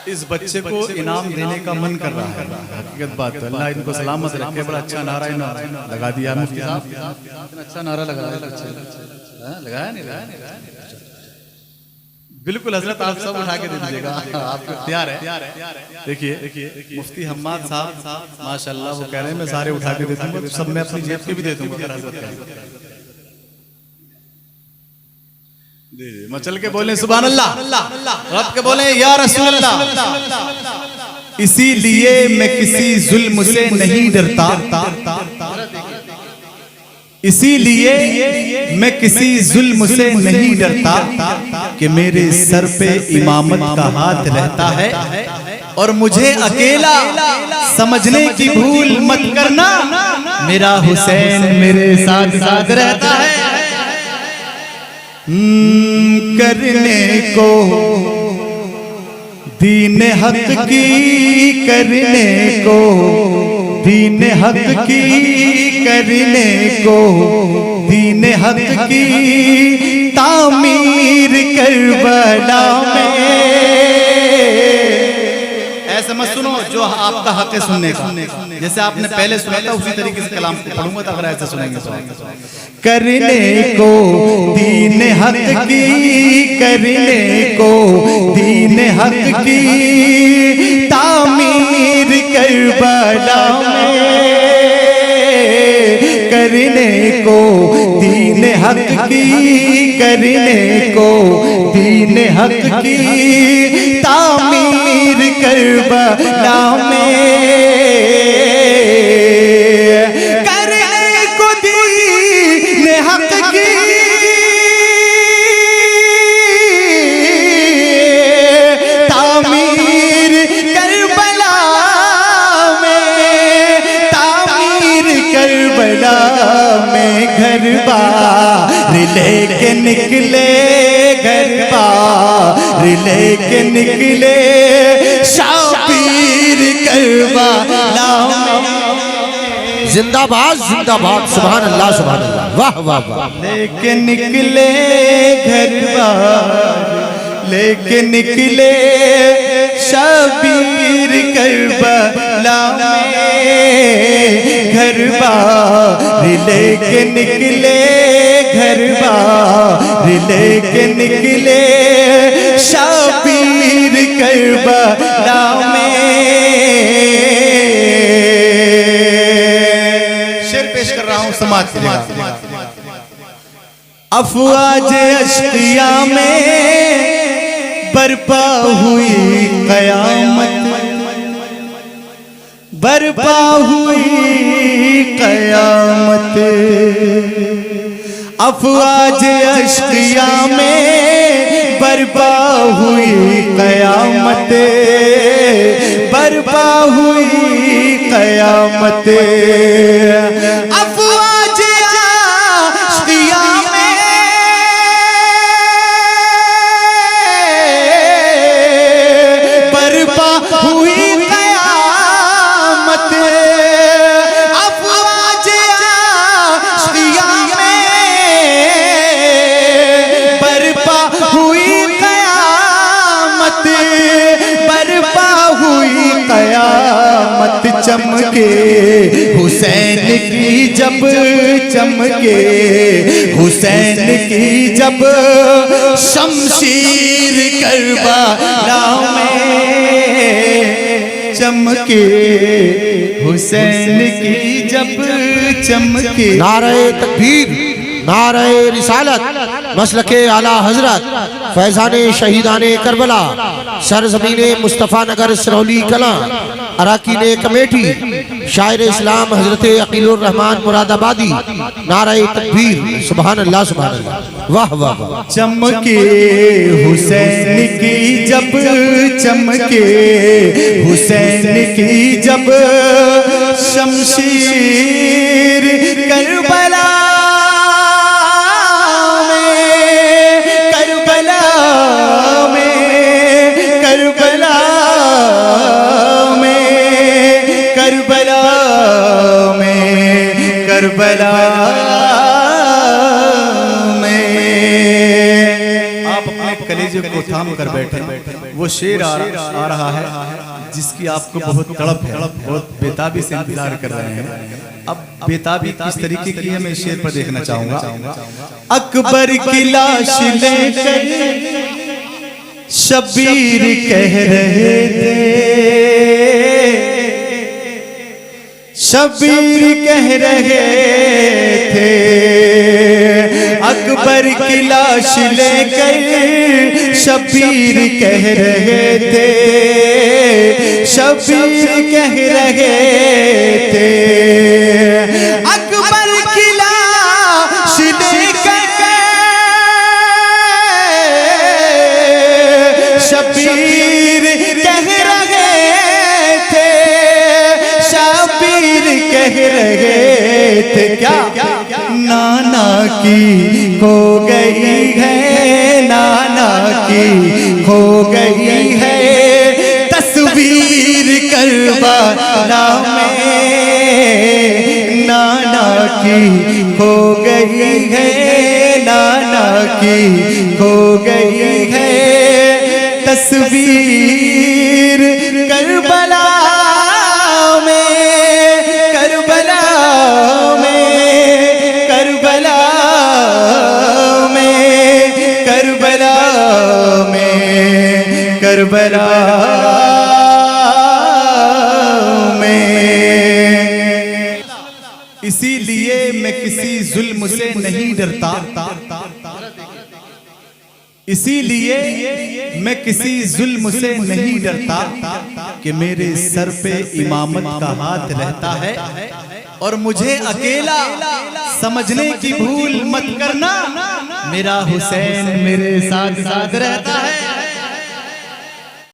इस बच्चे को इनाम देने का मन कर रहा है। हकीकत बात है, अल्लाह इनको सलामत रखे। बड़ा अच्छा नारा लगा दिया मुफ्ती साहब, इतना अच्छा नारा लगाया लगाया नहीं लगाया। बिल्कुल हजरत, आप सब उठा के दे दीजिएगा, आपको इख्तियार है। देखिए मुफ्ती हम्माद साहब माशाल्लाह, वो कह रहे हैं मैं सारे उठा के दे दूंगा, सब मैं अपनी जेब के भी दे दूंगा। मचल के बोले सुभान अल्लाह, रब के बोले या रसूल अल्लाह। इसीलिए मैं किसी जुल्म से नहीं डरता, इसीलिए मैं किसी जुल्म से नहीं डरता कि मेरे सर पे इमामत का हाथ रहता है। और मुझे अकेला समझने की भूल मत करना, मेरा हुसैन मेरे साथ साथ रहता है। करने को दीन हक की, करने को दीन हक की, करने को दीन हक की तामीर करबला में। ऐसे मत सुनो जो आपका हक है सुनने का, जैसे आपने पहले सुना था उसी तरीके से कलाम को पढ़ूंगा, तो अगर ऐसे सुनेंगे तो करने को दीन हक की, करने को दीन हक की तामीर करबला में। करने को दीन हक की, करने को दीन हक की तामीर करबला में। करने को दीन हक की तामीर करबला में, तामीर करबला में। घर बार लेके निकले, घर बार लेके निकले शाबीर करबला में। जिंदाबाद जिंदाबाद, सुभान अल्लाह सुभान अल्लाह, वाह वाह वाह। लेके निकले घर बार, लेके निकले शाबीर करबला में। घर बार लेके निकले, घर बार लेके निकले शाबीर करबला में। शेर पेश कर रहा हूं समाज के लिए। अफवाज अश्किया में बर्पा हुई कयामत, बर्पा हुई कयामत। अफवाज अश्किया में बर्पा हुई कयामत, बर्पा हुई कयामत। अफवाज अश्किया में बर्पा हुई कयामत। अफवाज अश्किया में बर्पा हुई कयामत, बर्पा हुई कयामत। चमके हुसैन की जब, चमके हुसैन की जब शमशीर करबला में। चमके हुसैन की जब, चमके। नारे तकबीर, नारे रिसालत, मसलके आला हजरत, फैजाने शहीदाने करबला, सरजमीने मुस्तफ़ा नगर सिरौली कला, अराकीने कमेटी, शायर इस्लाम हजरत अकीलुर रहमान मुरादाबादी। नारे तकबीर, सुभान अल्लाह सुभान अल्लाह, वाह वाह वाह। चमके हुसैन की जब, चमके हुसैन की जब शमशीर करबला में, करबला में, करबला में, करबला में, करबला में। आप अपने कलेजे को थाम कर बैठे, वो शेर आ रहा है जिसकी आपको बहुत तड़प है, बहुत बेताबी से इंतजार कर रहे हैं। अब बेताबी किस तरीके की है मैं इस शेर पर देखना चाहूंगा। अकबर की लाश लेकर शब्बीर कह रहे थे, शब्बीर कह रहे थे, अकबर की लाश लेकर शब्बीर कह रहे थे, शब्बीर कह रहे थे, अकबर की लाश लेकर शब्बीर कह रहे थे, शब्बीर कह रहे थे, क्या नाना की खो गई है, नाना की खो गई है तस्वीर करबला में, नाना की खो गई है, नाना की खो गई है तस्वीर करबला में, करबला में, करबला में, करबला में, करबला में। इसीलिए मैं किसी जुल्म से नहीं डरता, इसीलिए मैं किसी जुल्म से नहीं डरता कि मेरे सर पे इमामत का हाथ रहता है, और मुझे अकेला समझने की भूल मत करना, मेरा हुसैन मेरे साथ साथ रहता है।